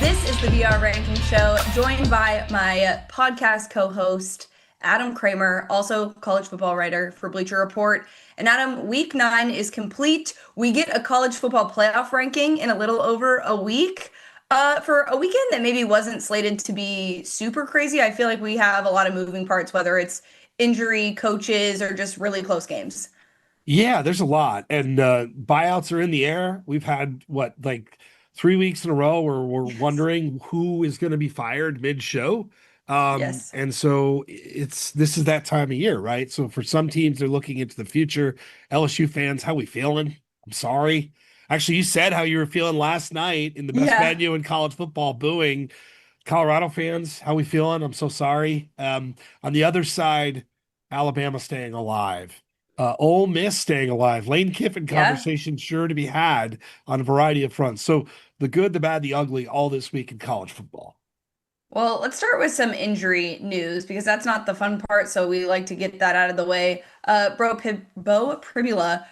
This is the VR Ranking Show, joined by my podcast co-host, Adam Kramer, also college football writer for Bleacher Report. And Adam, week 9 is complete. We get a college football playoff ranking in a little over a week. For a weekend that maybe wasn't slated to be super crazy, I feel like we have a lot of moving parts, whether it's injury, coaches, or just really close games. Yeah, there's a lot. And buyouts are in the air. We've had what, like 3 weeks in a row where we're Yes. wondering who is going to be fired mid-show. Yes. And so this is that time of year, right? So for some teams, they're looking into the future. LSU fans, how we feeling? I'm sorry. Actually, you said how you were feeling last night in the best Yeah. venue in college football, booing. Colorado fans, how we feeling? I'm so sorry. On the other side, Alabama staying alive. Ole Miss staying alive. Lane Kiffin Yeah. conversation sure to be had on a variety of fronts. So the good, the bad, the ugly, all this week in college football. Well, let's start with some injury news because that's not the fun part. So we like to get that out of the way. Bo Pribula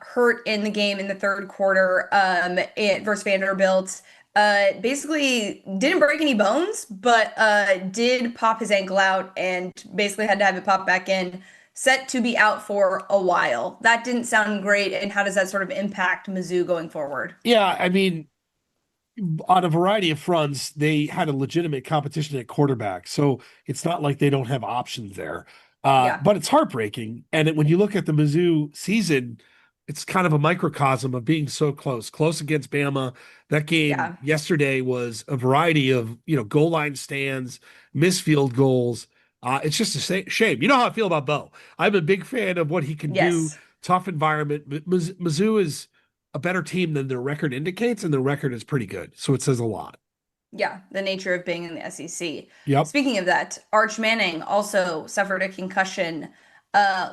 hurt in the game in the third quarter versus Vanderbilt. Basically didn't break any bones, but did pop his ankle out and basically had to have it pop back in. Set to be out for a while. That didn't sound great. And how does that sort of impact Mizzou going forward? Yeah, I mean, on a variety of fronts, they had a legitimate competition at quarterback. So it's not like they don't have options there. Yeah. But it's heartbreaking. And when you look at the Mizzou season, it's kind of a microcosm of being so close, close against Bama. That game Yeah. yesterday was a variety of, goal line stands, missed field goals. It's just a shame. You know how I feel about Bo. I'm a big fan of what he can do. Yes. Tough environment. Mizzou is a better team than their record indicates, and their record is pretty good. So it says a lot. Yeah, the nature of being in the SEC. Yep. Speaking of that, Arch Manning also suffered a concussion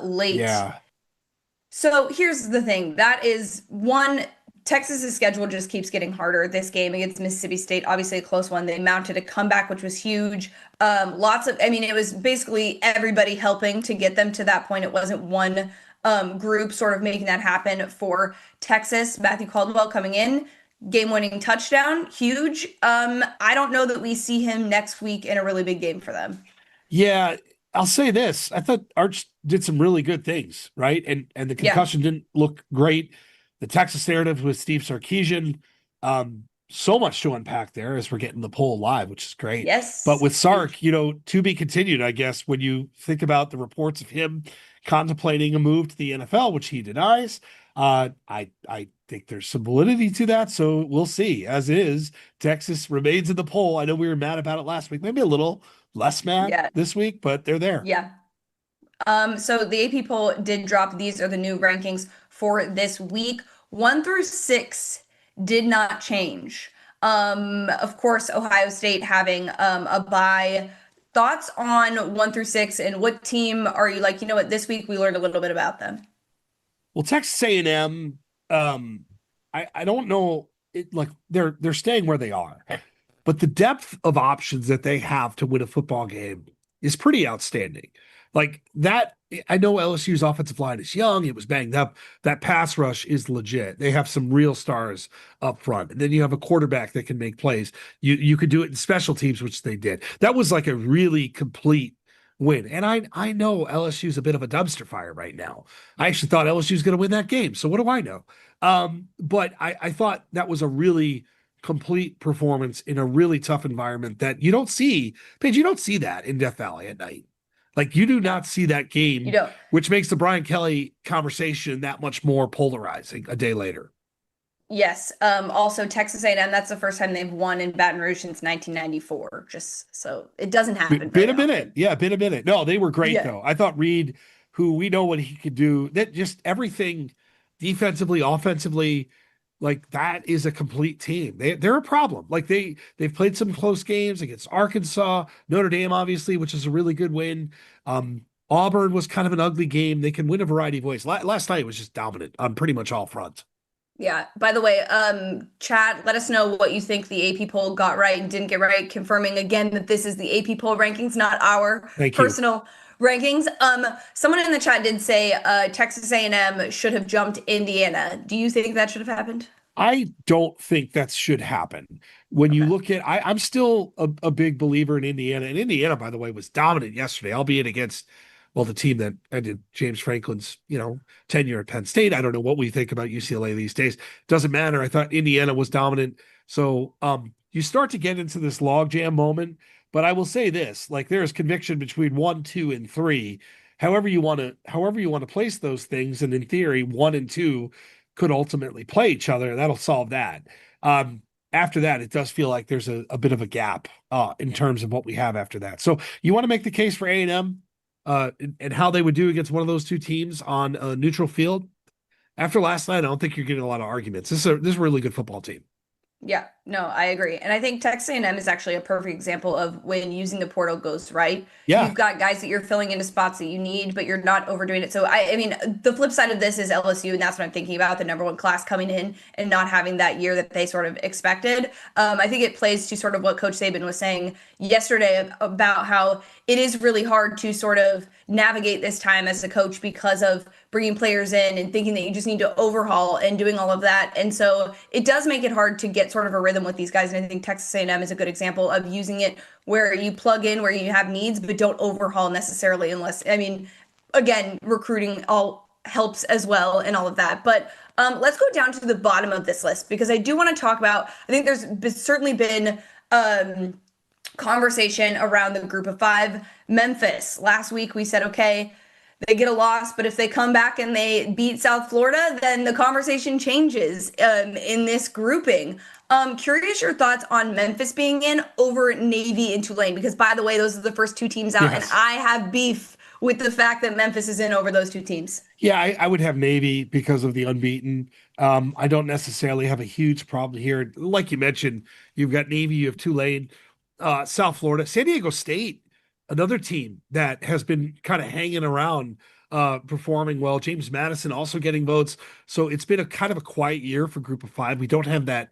late. Yeah. So here's the thing. That is one, Texas's schedule just keeps getting harder. This game against Mississippi State, obviously a close one. They mounted a comeback, which was huge. I mean, it was basically everybody helping to get them to that point. It wasn't one group sort of making that happen for Texas. Matthew Caldwell coming in, game-winning touchdown, huge. I don't know that we see him next week in a really big game for them. Yeah. I'll say this. I thought Arch did some really good things, right? And the Yeah. concussion didn't look great. The Texas narrative with Steve Sarkisian, so much to unpack there as we're getting the poll live, which is great. But Yes. with Huge. Sark, to be continued, I guess, when you think about the reports of him contemplating a move to the NFL, which he denies. I think there's some validity to that. So we'll see. As is, Texas remains in the poll. I know we were mad about it last week, maybe a little less mad Yeah. this week, but they're there. Yeah. So the AP poll did drop. These are the new rankings for this week. 1 through 6 did not change. Of course, Ohio State having a bye. Thoughts on 1 through 6 and what team are you like? You know what? This week we learned a little bit about them. Well, Texas A&M, I don't know like they're staying where they are, but the depth of options that they have to win a football game is pretty outstanding. Like that, I know LSU's offensive line is young, it was banged up. That pass rush is legit. They have some real stars up front. And then you have a quarterback that can make plays. You could do it in special teams, which they did. That was like a really complete win. And I know LSU's a bit of a dumpster fire right now. I actually thought LSU's going to win that game. So what do I know? But I thought that was a really complete performance in a really tough environment that you don't see. Paige, you don't see that in Death Valley at night. Like you do No, not see that you game, don't. which makes the Brian Kelly conversation that much more polarizing a day later. Yes. Also Texas A&M, that's the first time they've won in Baton Rouge since 1994. Just so it doesn't happen Been very a minute. often. Yeah, been a minute. No, they were great Yeah. though. I thought Reed, who we know what he could do, that just everything defensively, offensively, like that is a complete team. They're a problem. Like they've played some close games against Arkansas, Notre Dame, obviously, which is a really good win. Auburn was kind of an ugly game. They can win a variety of ways. Last night was just dominant on pretty much all fronts. Yeah. By the way, chat, let us know what you think the AP poll got right and didn't get right, confirming again that this is the AP poll rankings, not our Thank you. personal rankings. Someone in the chat did say Texas A&M should have jumped Indiana. Do you think that should have happened? I don't think that should happen. When you Okay. look at, I'm still a big believer in Indiana, and Indiana, by the way, was dominant yesterday, albeit against, well, the team that ended James Franklin's, tenure at Penn State. I don't know what we think about UCLA these days. Doesn't matter. I thought Indiana was dominant. So, you start to get into this logjam moment. But I will say this: like there is conviction between 1, 2, and 3. However you want to place those things, and in theory, 1 and 2 could ultimately play each other. That'll solve that. Um, After that, it does feel like there's a bit of a gap in terms of what we have after that. So you want to make the case for A&M and how they would do against one of those two teams on a neutral field. After last night, I don't think you're getting a lot of arguments. This is a really good football team. Yeah, no, I agree. And I think Texas A&M is actually a perfect example of when using the portal goes right. Yeah, You've got guys that you're filling into spots that you need, but you're not overdoing it. So I mean, the flip side of this is LSU, and that's what I'm thinking about, the number one class coming in and not having that year that they sort of expected. I think it plays to sort of what Coach Saban was saying yesterday about how it is really hard to sort of navigate this time as a coach because of bringing players in and thinking that you just need to overhaul and doing all of that. And so it does make it hard to get sort of a rhythm with these guys. And I think Texas A&M is a good example of using it where you plug in where you have needs, but don't overhaul necessarily unless, I mean, again, recruiting all helps as well and all of that. But let's go down to the bottom of this list because I do want to talk about, I think certainly been conversation around the group of five. Memphis, last week we said, okay, they get a loss, but if they come back and they beat South Florida, then the conversation changes in this grouping. Curious your thoughts on Memphis being in over Navy and Tulane, because by the way, those are the first two teams out, and yes. I have beef with the fact that Memphis is in over those two teams. Yeah, I would have Navy because of the unbeaten. I don't necessarily have a huge problem here. Like you mentioned, you've got Navy, you have Tulane, South Florida, San Diego State, another team that has been kind of hanging around, performing well. James Madison also getting votes. So it's been a kind of a quiet year for Group of Five. We don't have that,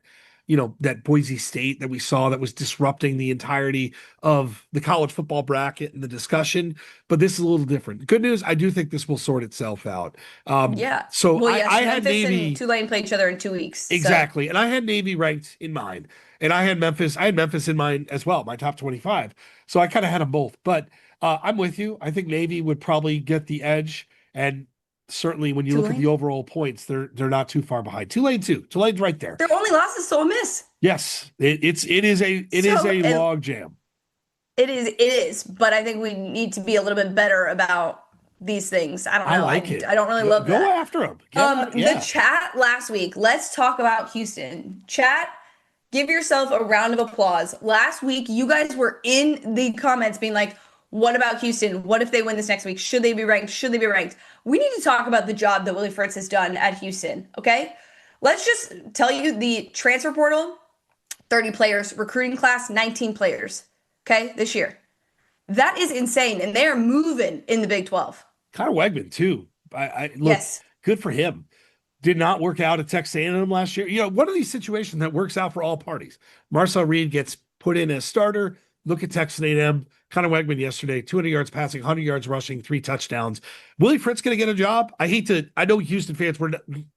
that Boise State that we saw that was disrupting the entirety of the college football bracket and the discussion. But this is a little different. Good news, I do think this will sort itself out. Yeah. So Well, I yes, had Memphis and Navy Tulane play each other in 2 weeks. So, exactly, and I had Navy ranked in mine, and I had Memphis in mine as well, my top 25. So I kind of had them both. But I'm with you. I think Navy would probably get the edge, and certainly when you look at the Tulane. overall points, they're not too far behind. Tulane too. Tulane's right there. Their only loss is Ole Miss. Yes, it is a So, and log jam. it is, but I think we need to be a little bit better about these things. I don't I know. like I it. I don't really Go, love go that. after them. Get out. The Yeah. chat last week. Let's talk about Houston. Chat, give yourself a round of applause. Last week, you guys were in the comments being like, "What about Houston? What if they win this next week? Should they be ranked? Should they be ranked?" We need to talk about the job that Willie Fritz has done at Houston. Okay, let's just tell you the transfer portal: 30 players, recruiting class, 19 players. Okay, this year. That is insane. And they are moving in the Big 12. Connor Wegman too. I look Yes. good for him. Did not work out at Texas A&M last year. One of these situations that works out for all parties. Marcel Reed gets put in as starter. Look at Texas A&M. Connor Wegman yesterday, 200 yards passing, 100 yards rushing, 3 touchdowns. Willie Fritz going to get a job? I know Houston fans were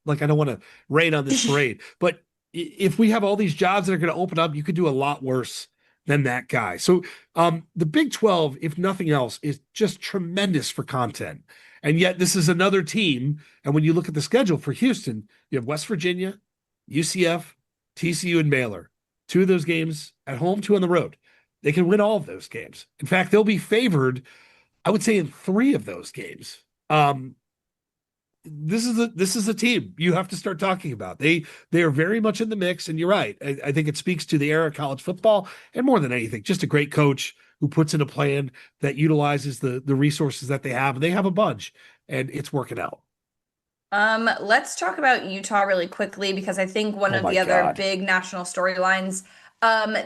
like, I don't want to rain on this parade, but if we have all these jobs that are going to open up, you could do a lot worse than that guy. So the Big 12, if nothing else, is just tremendous for content. And yet this is another team. And when you look at the schedule for Houston, you have West Virginia, UCF, TCU, and Baylor. Two of those games at home, two on the road. They can win all of those games. In fact, they'll be favored, I would say, in three of those games. This is a team you have to start talking about. They are very much in the mix, and you're right. I think it speaks to the era of college football, and more than anything, just a great coach who puts in a plan that utilizes the resources that they have. And they have a bunch, and it's working out. Let's talk about Utah really quickly because I think one Oh of my the other God. big national storylines,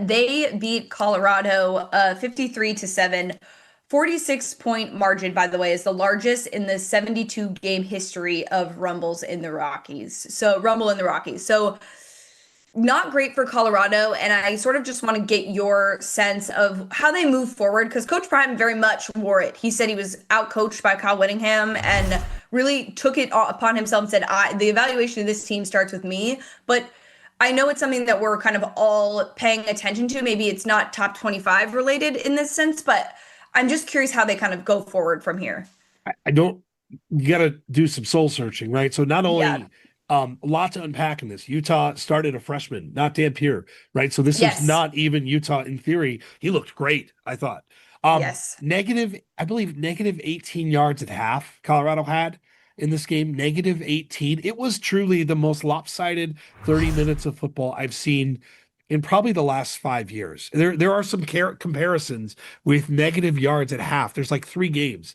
they beat Colorado 53-7. 46-point margin, by the way, is the largest in the 72 game history of Rumbles in the Rockies. So, Rumble in the Rockies. So, not great for Colorado. And I sort of just want to get your sense of how they move forward because Coach Prime very much wore it. He said he was outcoached by Kyle Whittingham and really took it upon himself and said, the evaluation of this team starts with me. But I know it's something that we're kind of all paying attention to. Maybe it's not top 25 related in this sense, but I'm just curious how they kind of go forward from here. I don't, you got to do some soul searching, right? So not Yeah. only a lot to unpack in this. Utah started a freshman, not Dampier, right? So this was Yes. not even Utah in theory. He looked great, I thought. Yes. Negative, I believe negative 18 yards at half Colorado had in this game, negative 18. It was truly the most lopsided 30 minutes of football I've seen in probably the last 5 years. There are some comparisons with negative yards at half. There's like 3 games.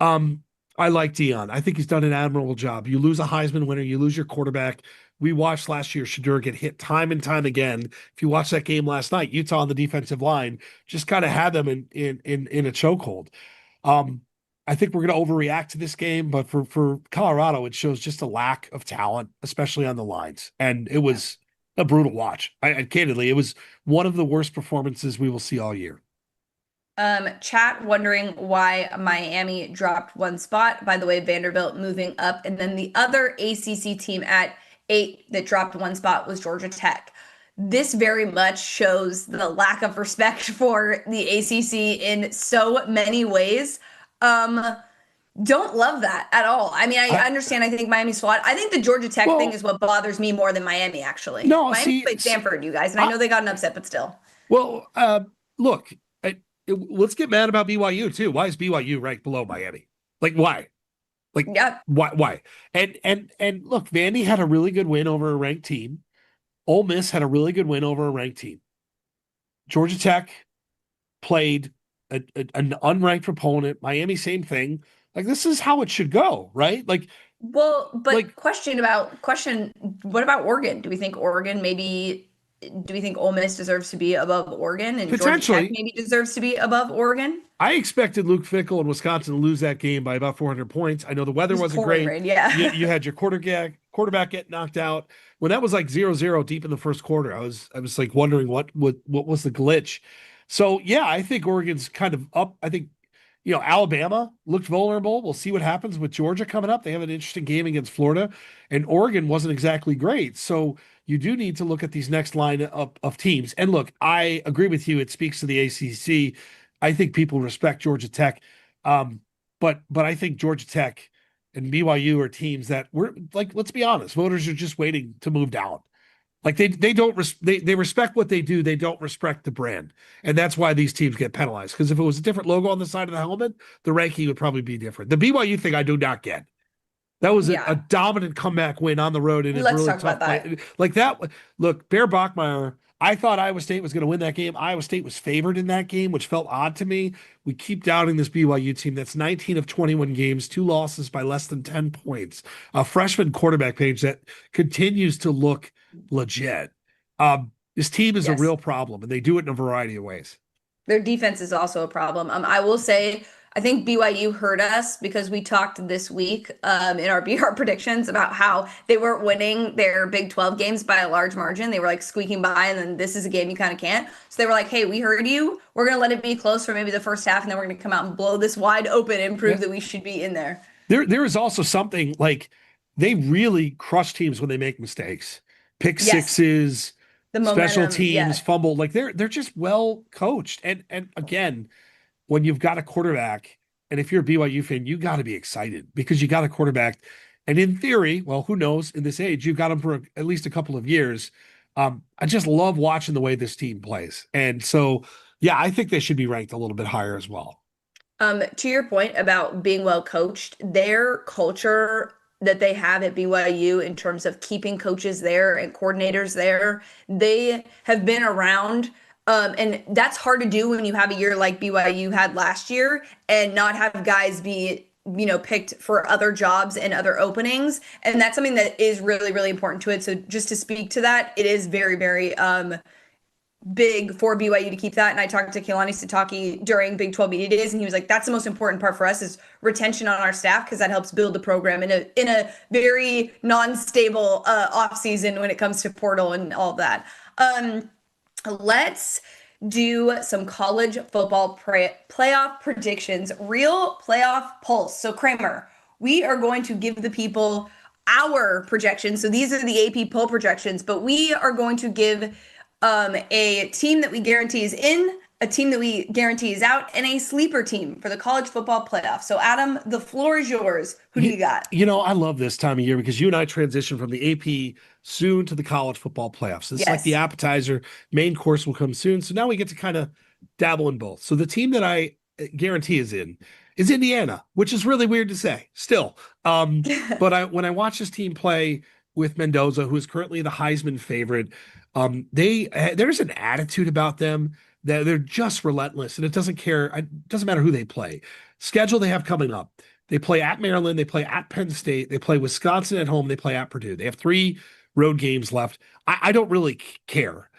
Um, I like Dion. I think he's done an admirable job. You lose a Heisman winner, you lose your quarterback. We watched last year Shadur get hit time and time again. If you watch that game last night, Utah on the defensive line just kind of had them in a chokehold. Um, I think we're going to overreact to this game, but for Colorado, it shows just a lack of talent, especially on the lines, and it was a brutal watch. I candidly, it was one of the worst performances we will see all year. Chat wondering why Miami dropped one spot. By the way, Vanderbilt moving up. And then the other ACC team at 8 that dropped one spot was Georgia Tech. This very much shows the lack of respect for the ACC in so many ways. Um, don't love that at all. I mean, I I understand. I think Miami's flawed. I think the Georgia Tech thing well, is what bothers me more than Miami, actually. no, Miami see, played Stanford, you guys, and I I, know they got an upset, but still. well, look, let's get mad about BYU too. Why is BYU ranked below Miami? Like, why? Like, Yeah. why? And look, Vandy had a really good win over a ranked team. Ole Miss had a really good win over a ranked team. Georgia Tech played an unranked opponent. Miami, same thing. Like, this is how it should go, right? Well, but Like question, what about Oregon? Do we think Oregon maybe do we think Ole Miss deserves to be above Oregon and Georgia Tech potentially, maybe deserves to be above Oregon? I expected Luke Fickell and Wisconsin to lose that game by about 400 points. I know the weather It was wasn't pouring great. rain, You yeah. had your quarterback get knocked out. When that was like 0-0 deep in the first quarter, I was like wondering what was the glitch. So yeah, I think Oregon's kind of up. I think Alabama looked vulnerable. We'll see what happens with Georgia coming up. They have an interesting game against Florida, and Oregon wasn't exactly great. So you do need to look at these next line of teams. And look, I agree with you. It speaks to the ACC. I think people respect Georgia Tech, um, but I think Georgia Tech and BYU are teams that we're like. Let's be honest, voters are just waiting to move down. Like they don't they respect what they do. They don't respect the brand, and that's why these teams get penalized. Because if it was a different logo on the side of the helmet, the ranking would probably be different. The BYU thing I do not get. That was a Yeah. dominant comeback win on the road in a Let's really talk about tough that. play. Like that. Look, Bear Bachmeier. I thought Iowa State was going to win that game. Iowa State was favored in that game, which felt odd to me. We keep doubting this BYU team. That's 19 of 21 games, 2 losses by less than 10 points. A freshman quarterback page that continues to look legit. This team is a Yes. real problem, and they do it in a variety of ways. Their defense is also a problem. I will say, I think BYU hurt us because we talked this week in our BR predictions about how they weren't winning their Big 12 games by a large margin. They were like squeaking by, and then this is a game you kind of can't. So they were like, hey, we heard you. We're going to let it be close for maybe the first half, and then we're going to come out and blow this wide open and Yeah. prove that we should be in there. There is also something like they really crush teams when they make mistakes. Pick Yes, sixes, the special momentum. teams, Yeah. fumble. Like they're just well coached. And again, when you've got a quarterback, and if you're a BYU fan, you got to be excited because you got a quarterback. And in theory, well, who knows? In this age, you've got him for at least a couple of years. I just love watching the way this team plays. And so, yeah, I think they should be ranked a little bit higher as well. To your point about being well coached, their culture that they have at BYU in terms of keeping coaches there and coordinators there, they have been around. And that's hard to do when you have a year like BYU had last year and not have guys be, picked for other jobs and other openings. And that's something that is really, really important to it. So just to speak to that, it is very, very big for BYU to keep that. And I talked to Kehlani Sitake during Big 12 Media Days, and he was like, "That's the most important part for us is retention on our staff because that helps build the program in a very non-stable off season when it comes to portal and all of that." Let's do some college football playoff predictions, real playoff pulse. So Kramer, we are going to give the people our projections. So these are the AP poll projections, but we are going to give a team that we guarantee is in, a team that we guarantee is out, and a sleeper team for the college football playoff. So, Adam, the floor is yours. Who do You, you got? I love this time of year because you and I transition from the AP soon to the college football playoffs. This is like the Yes. appetizer. Main course will come soon. So now we get to kind of dabble in both. So the team that I guarantee is Indiana, which is really weird to say still. But when I watch this team play with Mendoza, who is currently the Heisman favorite, there's an attitude about them that they're just relentless, and it doesn't matter who they play. Schedule they have coming up. They play at Maryland, they play at Penn State, they play Wisconsin at home, they play at Purdue. They have 3 road games left. I don't really care.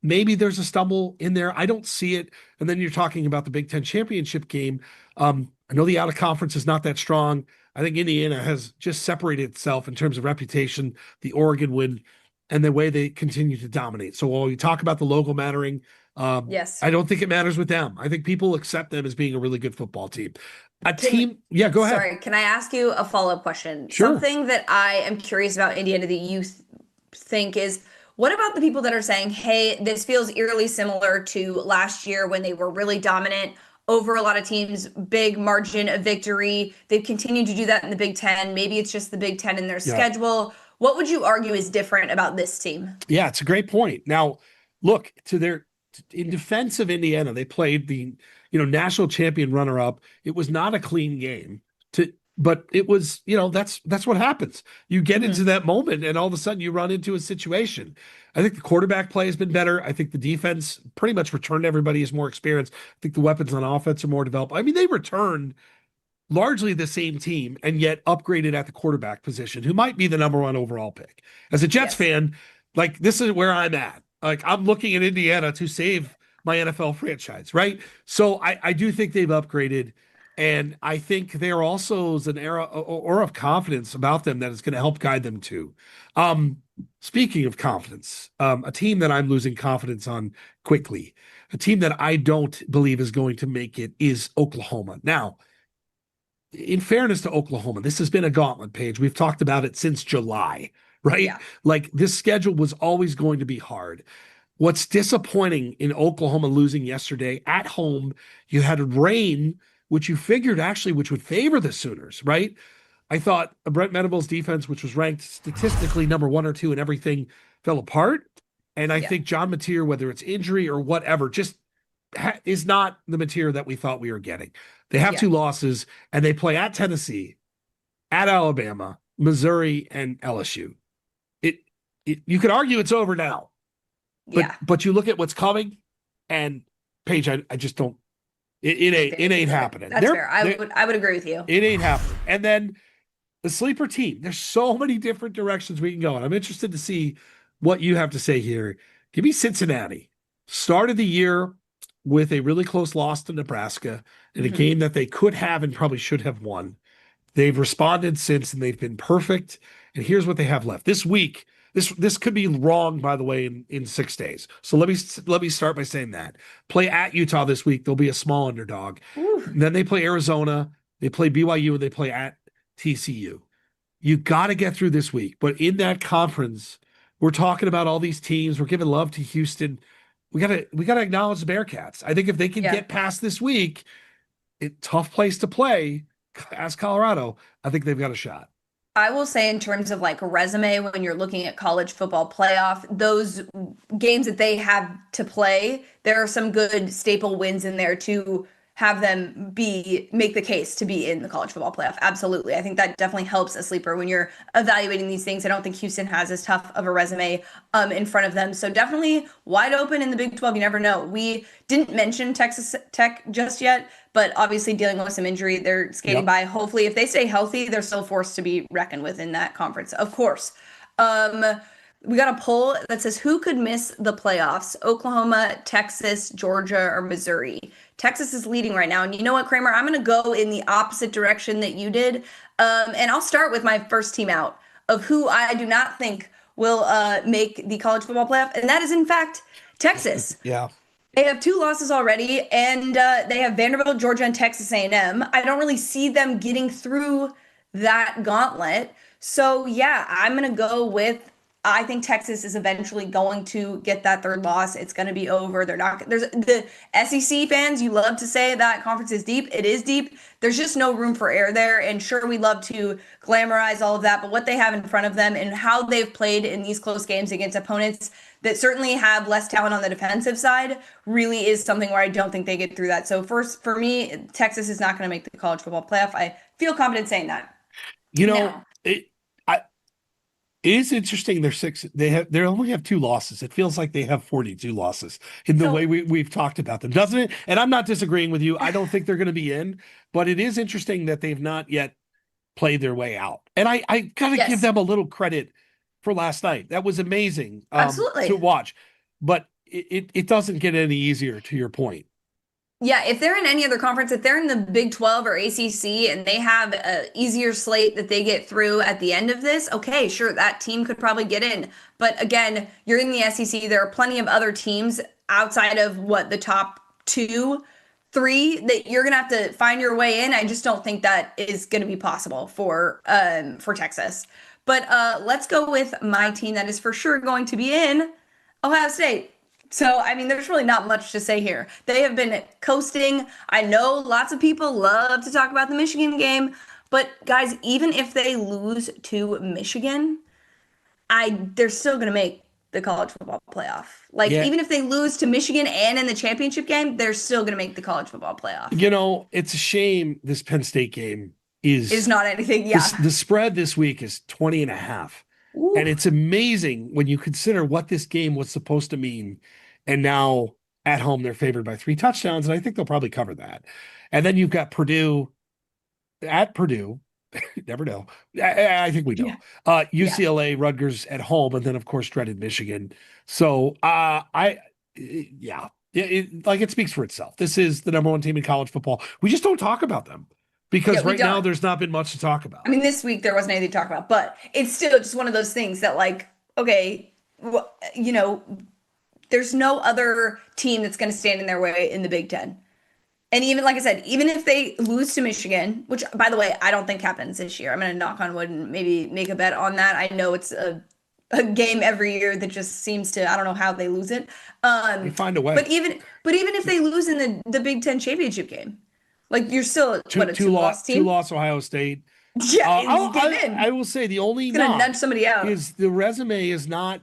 Maybe there's a stumble in there. I don't see it. And then you're talking about the Big Ten championship game. I know the out of conference is not that strong. I think Indiana has just separated itself in terms of reputation, the Oregon win, and the way they continue to dominate. So while you talk about the logo mattering, Yes. I don't think it matters with them. I think people accept them as being a really good football team. A Can team, yeah, go ahead. Sorry, can I ask you a follow-up question? Sure. Something that I am curious about Indiana that you think is what about the people that are saying, hey, this feels eerily similar to last year when they were really dominant over a lot of teams, big margin of victory. They've continued to do that in the Big Ten. Maybe it's just the Big Ten in their Yeah. schedule. What would you argue is different about this team? Yeah, it's a great point. Now, look, in defense of Indiana, they played the, national champion runner-up. It was not a clean game but it was, that's what happens. You get into Mhm. that moment and all of a sudden you run into a situation. I think the quarterback play has been better. I think the defense pretty much returned everybody is more experienced. I think the weapons on offense are more developed. I mean, they returned largely the same team and yet upgraded at the quarterback position, who might be the number 1 overall pick. As a Jets Yes. fan, like this is where I'm at. Like I'm looking at Indiana to save my NFL franchise, right? So I do think they've upgraded. And I think there also is an aura of confidence about them that is going to help guide them too. Um, Speaking of confidence, a team that I'm losing confidence on quickly, a team that I don't believe is going to make it is Oklahoma. Now, in fairness to Oklahoma, this has been a gauntlet page. We've talked about it since July, right? Yeah. Like this schedule was always going to be hard. What's disappointing in Oklahoma losing yesterday at home, you had rain, which you figured actually, which would favor the Sooners, right? I thought Brent Venables' defense, which was ranked statistically number 1 or 2 and everything, fell apart. And I Yeah. think John Mateer, whether it's injury or whatever, just is not the material that we thought we were getting. They have Yeah. 2 losses, and they play at Tennessee, at Alabama, Missouri, and LSU. It, you could argue it's over now, but Yeah. you look at what's coming, and Paige, I just don't. It ain't happening. That's fair. They're I would agree with you. it ain't happening. And then the sleeper team. There's so many different directions we can go, and I'm interested to see what you have to say here. Give me Cincinnati. Started the year with a really close loss to Nebraska in a Mhm. game that they could have and probably should have won. They've responded since, and they've been perfect. And here's what they have left this week. This could be wrong, by the way, in 6 days. So let me start by saying that play at Utah this week. They'll be a small underdog. Ooh. And then they play Arizona. They play BYU, and they play at TCU. You got to get through this week. But in that conference, we're talking about all these teams. We're giving love to Houston. We gotta acknowledge the Bearcats. I think if they can Yeah. get past this week, tough place to play. As Colorado, I think they've got a shot. I will say, in terms of like a resume, when you're looking at college football playoff, those games that they have to play, there are some good staple wins in there to have them make the case to be in the college football playoff. Absolutely. I think that definitely helps a sleeper when you're evaluating these things. I don't think Houston has as tough of a resume in front of them. So definitely wide open in the Big 12. You never know. We didn't mention Texas Tech just yet, but obviously dealing with some injury, they're skating Yep. by. Hopefully, if they stay healthy, they're still forced to be reckoned with in that conference, of course. Um, we got a poll that says who could miss the playoffs? Oklahoma, Texas, Georgia, or Missouri? Texas is leading right now. And you know what, Kramer? I'm going to go in the opposite direction that you did. And I'll start with my first team out of who I do not think will make the college football playoff. And that is, in fact, Texas. Yeah. They have 2 losses already, and they have Vanderbilt, Georgia, and Texas A&M. I don't really see them getting through that gauntlet. So yeah, I'm gonna go with. I think Texas is eventually going to get that third loss. It's going to be over. They're not. There's the SEC fans. You love to say that conference is deep. It is deep. There's just no room for error there. And sure, we love to glamorize all of that, but what they have in front of them and how they've played in these close games against opponents that certainly have less talent on the defensive side really is something where I don't think they get through that. So first, for me, Texas is not going to make the college football playoff. I feel confident saying that. You know, Now, it is interesting. They only have two losses. It feels like they have 42 losses in the way so we've talked about them, doesn't it? And I'm not disagreeing with you. I don't think they're going to be in, but it is interesting that they've not yet played their way out. And I gotta give yes, them a little credit for last night. That was amazing to absolutely. watch. But it doesn't get any easier, to your point. Yeah, if they're in any other conference, if they're in the Big 12 or ACC and they have a easier slate that they get through at the end of this, okay, sure, that team could probably get in. But again, you're in the SEC. There are plenty of other teams outside of what the top two, three that you're gonna have to find your way in. I just don't think that is gonna be possible for Texas. But let's go with my team that is for sure going to be in Ohio State. So, I mean, there's really not much to say here. They have been coasting. I know lots of people love to talk about the Michigan game, but guys, even if they lose to Michigan, they're still going to make the college football playoff. Like, Yeah, even if they lose to Michigan and in the championship game, they're still going to make the college football playoff. it's a shame this Penn State game Is is not anything. this Yeah. the spread this week is 20 and a half. Ooh, And it's amazing when you consider what this game was supposed to mean. And now at home, they're favored by 3 touchdowns. And I think they'll probably cover that. And then you've got Purdue at Purdue. Never know. I think we know. yeah. Yeah. UCLA, Rutgers at home, and then of course dreaded Michigan. So yeah, like it speaks for itself. This is the number one team in college football. We just don't talk about them Yeah, because we right now don't. there's not been much to talk I about. mean, this week there wasn't anything to talk about, but it's still just one of those things that, like, okay, you know, there's no other team that's going to stand in their way in the Big Ten. And even, like I said, even if they lose to Michigan, which, by the way, I don't think happens this year, I'm going to knock on wood and maybe make a bet on that. I know it's a game every year that just seems to, I don't know how they lose it. They Um, find a but way. even but even if they lose in the Big Ten championship game, like you're still Two what, a two two loss loss two team? loss Ohio State. Yeah, you get I in. will say the only It's gonna knock nudge somebody out. is the resume is not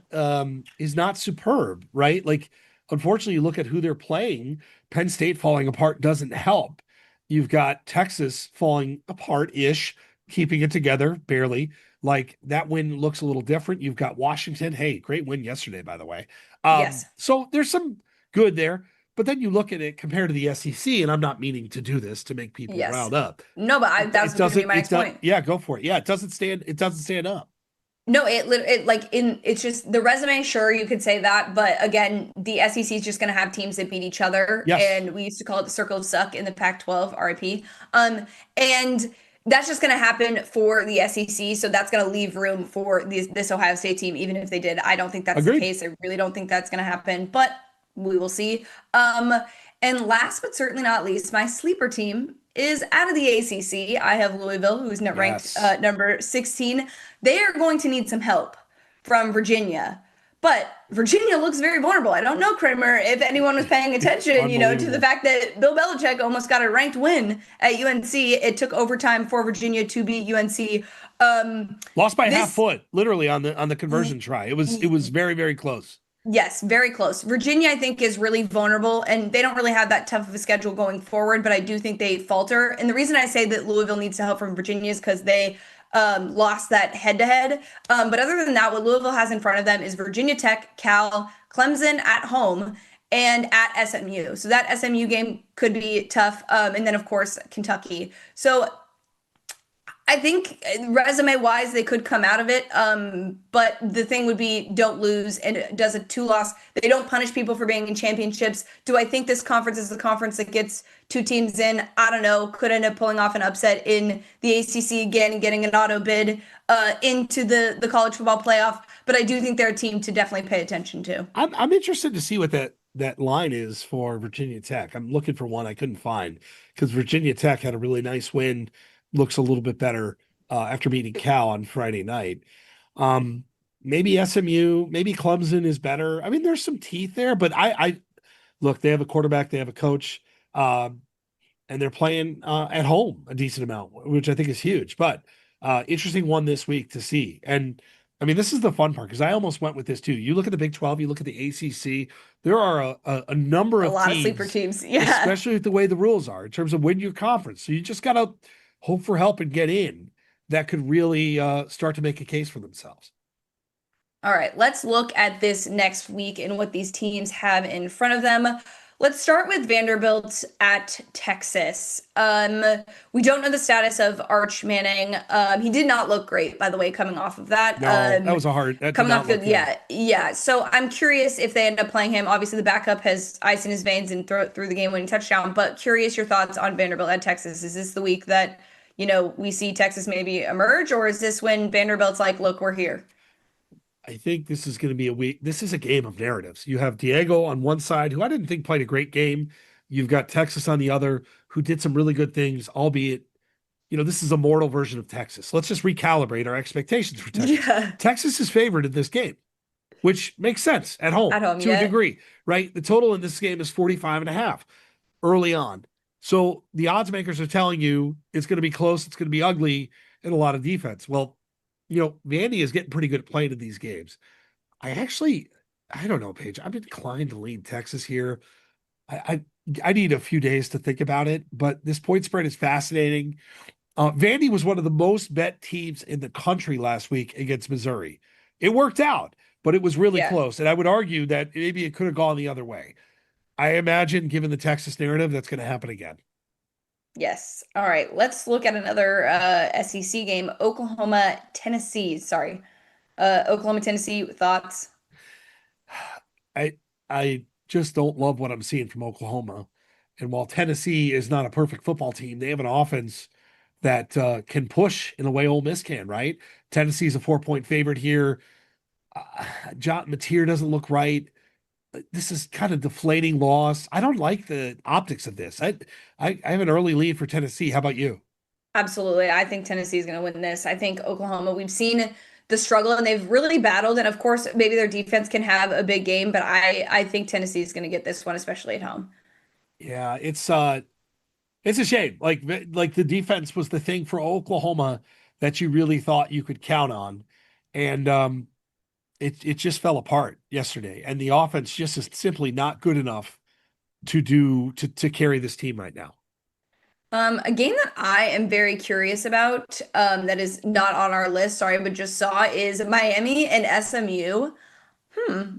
superb, right? Like unfortunately, you look at who they're playing. Penn State falling apart doesn't help. You've got Texas falling apart ish, keeping it together barely. Like that win looks a little different. You've got Washington. Hey, great win yesterday, by the way. Yes. So there's some good there. But then you look at it compared to the SEC, and I'm not meaning to do this to make people Yes. riled up. No, but It that was it going to be doesn't my it next does point. yeah, go for it. Yeah, it doesn't stand up. No, it like in it's just the resume, sure, you could say that, but again, the SEC is just going to have teams that beat each other, Yes, and we used to call it the circle of suck in the Pac-12, RIP. And that's just going to happen for the SEC, so that's going to leave room for this Ohio State team, even if they did. I don't think that's the agreed. case. I really don't think that's going to happen, but we will see. Um, and last but certainly not least, my sleeper team is out of the ACC. I have Louisville, who's not ranked Yes. number 16. They are going to need some help from Virginia. But Virginia looks very vulnerable. I don't know, Kramer, if anyone was paying attention, to the Unbelievable. fact that Bill Belichick almost got a ranked win at UNC. It took overtime for Virginia to beat UNC. Lost by half This, foot, literally on the conversion try. It was very, very close. yes, very close. Virginia, I think, is really vulnerable, and they don't really have that tough of a schedule going forward, but I do think they falter. And the reason I say that Louisville needs to help from Virginia is because they lost that head to head. But other than that, what Louisville has in front of them is Virginia Tech, Cal, Clemson at home, and at SMU. So that SMU game could be tough. And then, of course, Kentucky. So I think resume wise, they could come out of it. But the thing would be don't lose and it does a two loss. They don't punish people for being in championships. Do I think this conference is the conference that gets two teams in? I don't know. Could end up pulling off an upset in the ACC again and getting an auto bid into the college football playoff. But I do think they're a team to definitely pay attention to. I'm interested to see what that line is for Virginia Tech. I'm looking for one I couldn't find because Virginia Tech had a really nice win, looks a little bit better. after beating Cal on Friday night. Um, Maybe SMU, maybe Clemson is better. I mean, there's some teeth there, but I look, they have a quarterback, they have a coach, um, and they're playing at home a decent amount, which I think is huge. But interesting one this week to see. And I mean, this is the fun part because I almost went with this too. You look at the Big 12, you look at the ACC, there are a number A of lot of sleeper teams, teams. Yeah. especially with the way the rules are in terms of win your conference. So you just got to hope for help and get in that could really start to make a case for themselves. All right, let's look at this next week and what these teams have in front of them. Let's start with Vanderbilt at Texas. We don't know the status of Arch Manning. He did not look great, by the way, coming off of that. No, that did Coming not off look good, good. yeah, yeah. So I'm curious if they end up playing him. Obviously, the backup has ice in his veins and through the game-winning touchdown. But curious your thoughts on Vanderbilt at Texas. Is this the week that, we see Texas maybe emerge, or is this when Vanderbilt's like, look, we're here? I think this is going to be a week. This is a game of narratives. You have Diego on one side, who I didn't think played a great game. You've got Texas on the other, who did some really good things, albeit, this is a mortal version of Texas. Let's just recalibrate our expectations for Texas. Yeah, Texas is favored in this game, which makes sense at home at home, to a yeah. degree, right? The total in this game is 45 and a half early on. So the odds makers are telling you it's going to be close, it's going to be ugly, and a lot of defense. Well, Vandy is getting pretty good at playing in these games. I actually, I don't know, Paige. I'm inclined to lean Texas here. I, I need a few days to think about it, but this point spread is fascinating. Vandy was one of the most bet teams in the country last week against Missouri. It worked out, but it was really Yeah. close. And I would argue that maybe it could have gone the other way. I imagine, given the Texas narrative, that's going to happen again. Yes. All right. Let's look at another SEC game. Oklahoma, Tennessee. Sorry. Oklahoma, Tennessee. Thoughts? I I just don't love what I'm seeing from Oklahoma. And while Tennessee is not a perfect football team, they have an offense that can push in a way Ole Miss can, right? Tennessee's a 4-point favorite here. John Mateer doesn't look right. This is kind of deflating loss. I don't like the optics of this. I have an early lead for Tennessee. How about you? Absolutely. I think Tennessee is going to win this. I think Oklahoma, we've seen the struggle and they've really battled. And of course, maybe their defense can have a big game, but I think Tennessee is going to get this one, especially at home. Yeah, it's a shame. Like the defense was the thing for Oklahoma that you really thought you could count on. And it just fell apart yesterday. And the offense just is simply not good enough to carry this team right now. A game that I am very curious about, that is not on our list, sorry, but just saw is Miami and SMU. Hmm.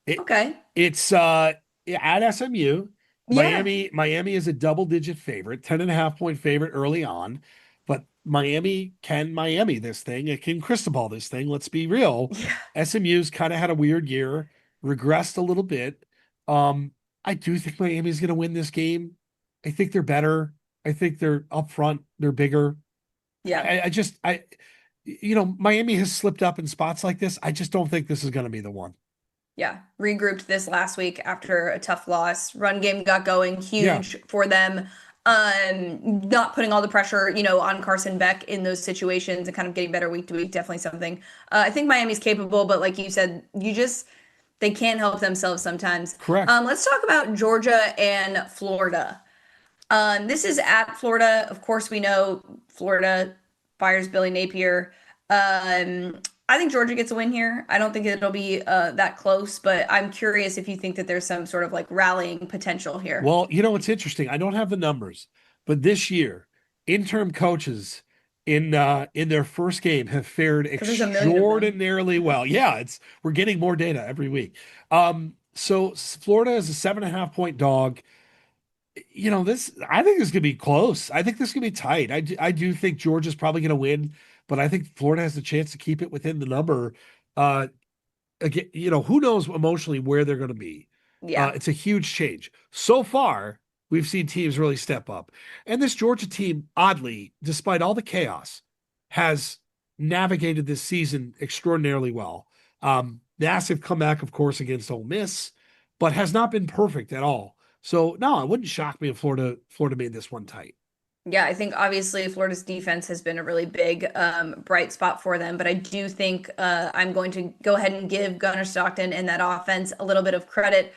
It Okay. it's at SMU. Yeah. Miami is a double-digit favorite, 10 and a half point favorite early on, but Miami can Miami this thing. It can Cristobal this thing. Let's be real. Yeah. SMU's kind of had a weird year, regressed a little bit. I do think Miami's going to win this game. I think they're better. I think they're up front. They're bigger. Yeah. I just Miami has slipped up in spots like this. I just don't think this is going to be the one. Yeah, regrouped this last week after a tough loss. Run game got going, Yeah, huge for them. Not putting all the pressure, on Carson Beck in those situations and kind of getting better week to week. Definitely something. I think Miami's capable, but like you said, they can't help themselves sometimes. correct. Let's talk about Georgia and Florida. This is at Florida. Of course, we know Florida fires Billy Napier. I think Georgia gets a win here. I don't think it'll be that close, but I'm curious if you think that there's some sort of like rallying potential here. Well, it's interesting. I don't have the numbers, but this year, interim coaches in their first game have fared Because there's a million of them. extraordinarily well. Yeah, it's we're getting more data every week. So Florida is a 7.5 point dog. This I think this could be close. I think this could be tight. I do think Georgia's probably going to win, but I think Florida has a chance to keep it within the number. Uh, Again, who knows emotionally where they're going to be. Yeah. It's a huge change. So far, we've seen teams really step up. And this Georgia team, oddly, despite all the chaos, has navigated this season extraordinarily well. Massive comeback, of course, against Ole Miss, but has not been perfect at all. So no, it wouldn't shock me if Florida made this one tight. Yeah, I think obviously Florida's defense has been a really big bright spot for them, but I do think I'm going to go ahead and give Gunnar Stockton and that offense a little bit of credit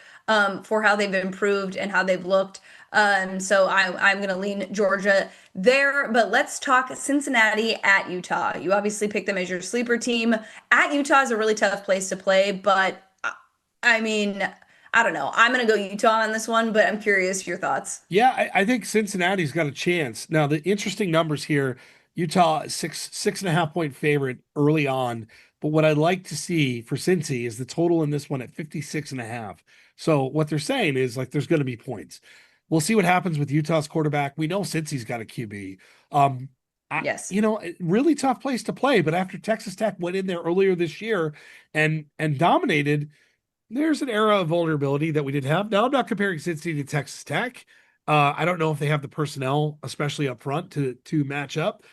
for how they've improved and how they've looked. So I'm going to lean Georgia there, but let's talk Cincinnati at Utah. You obviously picked them as your sleeper team. At Utah is a really tough place to play, but I mean, I don't know. I'm going to go Utah on this one, but I'm curious your thoughts. Yeah, I think Cincinnati's got a chance. Now, the interesting numbers here, Utah six and a half point favorite early on. But what I'd like to see for Cincy is the total in this one at 56 and a half. So what they're saying is like there's going to be points. We'll see what happens with Utah's quarterback. We know Cincy's got a QB. Um, Yes. really tough place to play. But after Texas Tech went in there earlier this year and dominated, there's an era of vulnerability that we didn't have. Now, I'm not comparing Cincinnati to Texas Tech. I don't know if they have the personnel, especially up front, to match up.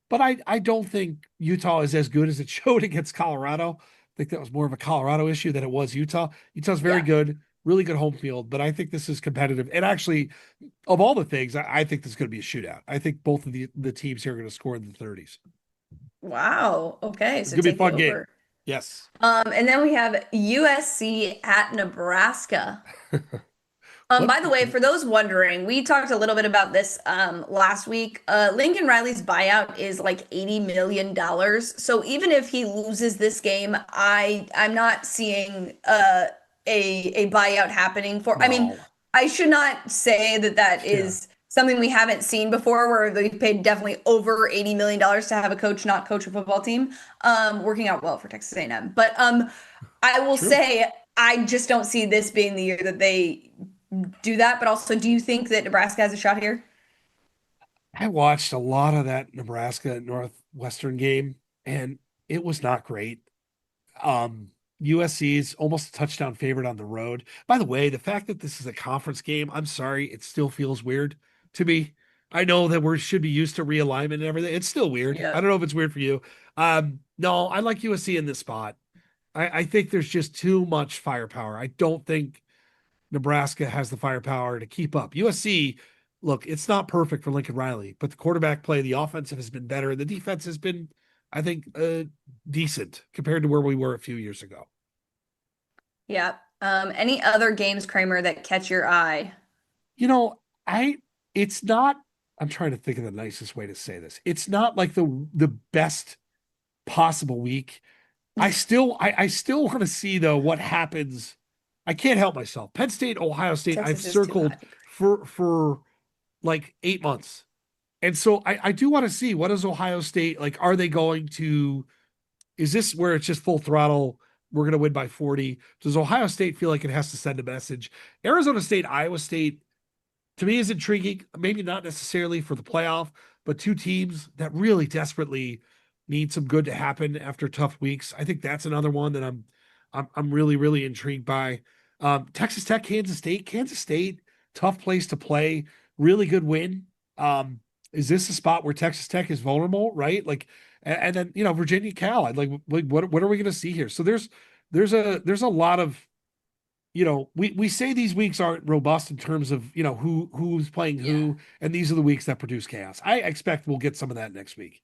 But I don't think Utah is as good as it showed against Colorado. I think that was more of a Colorado issue than it was Utah. Utah's very Yeah. good, really good home field, but I think this is competitive. And actually, of all the things, I think this is going to be a shootout. I think both of the teams here are going to score in the 30s. Wow. Okay, It's so going to be a take the fun game. over. Yes. And then we have USC at Nebraska. What? By the way, for those wondering, we talked a little bit about this last week. Lincoln Riley's buyout is like $80 million. So even if he loses this game, I'm not seeing a buyout happening for. I mean, No. I should not say that that Yeah. is something we haven't seen before, where they paid definitely over $80 million to have a coach not coach a football team. Working out well for Texas A&M, but I will True. say I just don't see this being the year that they do that. But also, do you think that Nebraska has a shot here? I watched a lot of that Nebraska Northwestern game, and it was not great. USC is almost a touchdown favorite on the road. By the way, the fact that this is a conference game, I'm sorry, it still feels weird to me. I know that we should be used to realignment and everything. It's still weird. I Yeah. don't know if it's weird for you. No, I like USC in this spot. I think there's just too much firepower. I don't think Nebraska has the firepower to keep up. USC, look, it's not perfect for Lincoln Riley, but the quarterback play, the offensive has been better. The defense has been, I think, decent compared to where we were a few years ago. Yeah. Any other games, Kramer, that catch your eye? You know, I it's not. I'm trying to think of the nicest way to say this. It's not like the best possible week. I still want to see though what happens. I can't help myself. Penn State, Ohio State, I've Texas is too circled high. for like 8 months. And so I do want to see what is Ohio State like. Are they going to, is this where it's just full throttle? We're going to win by 40. Does Ohio State feel like it has to send a message? Arizona State, Iowa State, to me is intriguing. Maybe not necessarily for the playoff, but two teams that really desperately need some good to happen after tough weeks. I think that's another one that I'm really really intrigued by. Texas Tech, Kansas State, tough place to play. Really good win. Is this a spot where Texas Tech is vulnerable, right? Like, and then Virginia, Cal. I'd like what are we going to see here? So there's a lot of we say these weeks aren't robust in terms of who's playing Yeah. who, and these are the weeks that produce chaos. I expect we'll get some of that next week.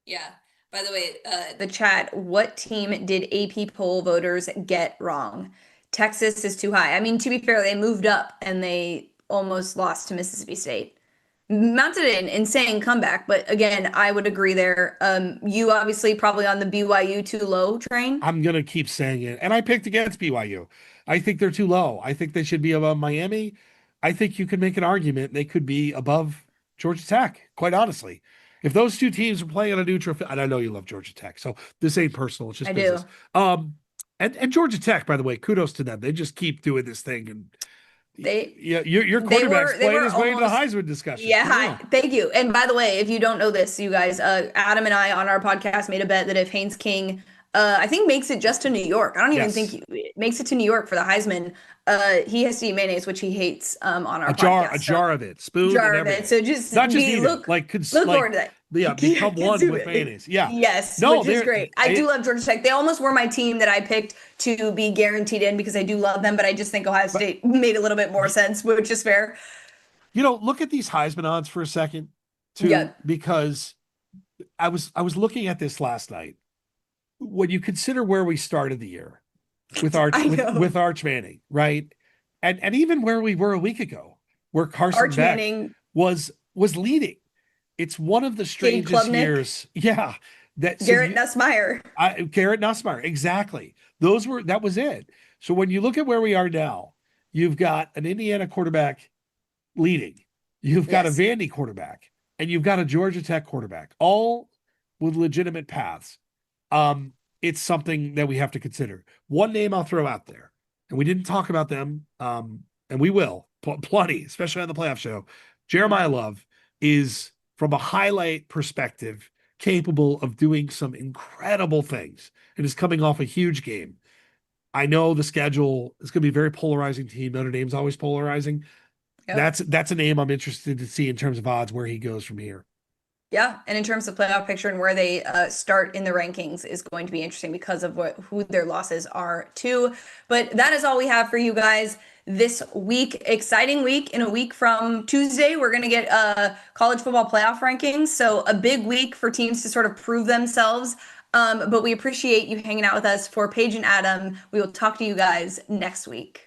Yeah. By the way, the chat, what team did AP poll voters get wrong? Texas is too high. I mean, to be fair, they moved up and they almost lost to Mississippi State. Mounted an insane comeback, but again, I would agree there. You obviously probably on the BYU too low train. I'm gonna keep saying it, and I picked against BYU. I think they're too low. I think they should be above Miami. I think you could make an argument they could be above Georgia Tech. Quite honestly, if those two teams were playing on a neutral, and I know you love Georgia Tech, so this ain't personal. It's I just business. do. And Georgia Tech, by the way, kudos to them. They just keep doing this thing, and They yeah, your They quarterback's were they playing were his way into the almost Heisman discussion. yeah, Come hi. on. Thank you. And by the way, if you don't know this, you guys, Adam and I on our podcast made a bet that if Haynes King I think makes it just to New York. I don't even think Yes. he makes it to New York for the Heisman. He has to eat mayonnaise, which he hates on our A podcast. So jar of it, spoon and jar of it. everything. So just Not just be eat it, like look like forward to that. yeah, Yeah, become one consume with it. mayonnaise. Yeah. Yes, No, which is they're great. I do love Georgia Tech. They almost were my team that I picked to be guaranteed in because I do love them, but I just think Ohio but State made a little bit more sense, which is fair. look at these Heisman odds for a second. to Yeah, because I was looking at this last night. When you consider where we started the year with I know. Arch Manning, right? And even where we were a week ago, where Carson Arch Beck Manning, was leading. It's one of the Katie strangest Klubnik, years. Yeah. That so Garrett you Nussmeier. Garrett Nussmeyer, exactly. That was it. So when you look at where we are now, you've got an Indiana quarterback leading, you've got a Yes. Vandy quarterback, and you've got a Georgia Tech quarterback, all with legitimate paths. Um, it's something that we have to consider. One name I'll throw out there, and we didn't talk about them, and we will plenty, especially on the playoff show. Jeremiah Love is, from a highlight perspective, capable of doing some incredible things and is coming off a huge game. I know the schedule is going to be a very polarizing team. Notre Dame's always polarizing. Yep. That's a name I'm interested to see in terms of odds where he goes from here. Yeah, and in terms of playoff picture and where they start in the rankings is going to be interesting because of who their losses are too. But that is all we have for you guys this week. Exciting week. In a week from Tuesday, we're going to get college football playoff rankings. So a big week for teams to sort of prove themselves. But we appreciate you hanging out with us. For Paige and Adam, we will talk to you guys next week.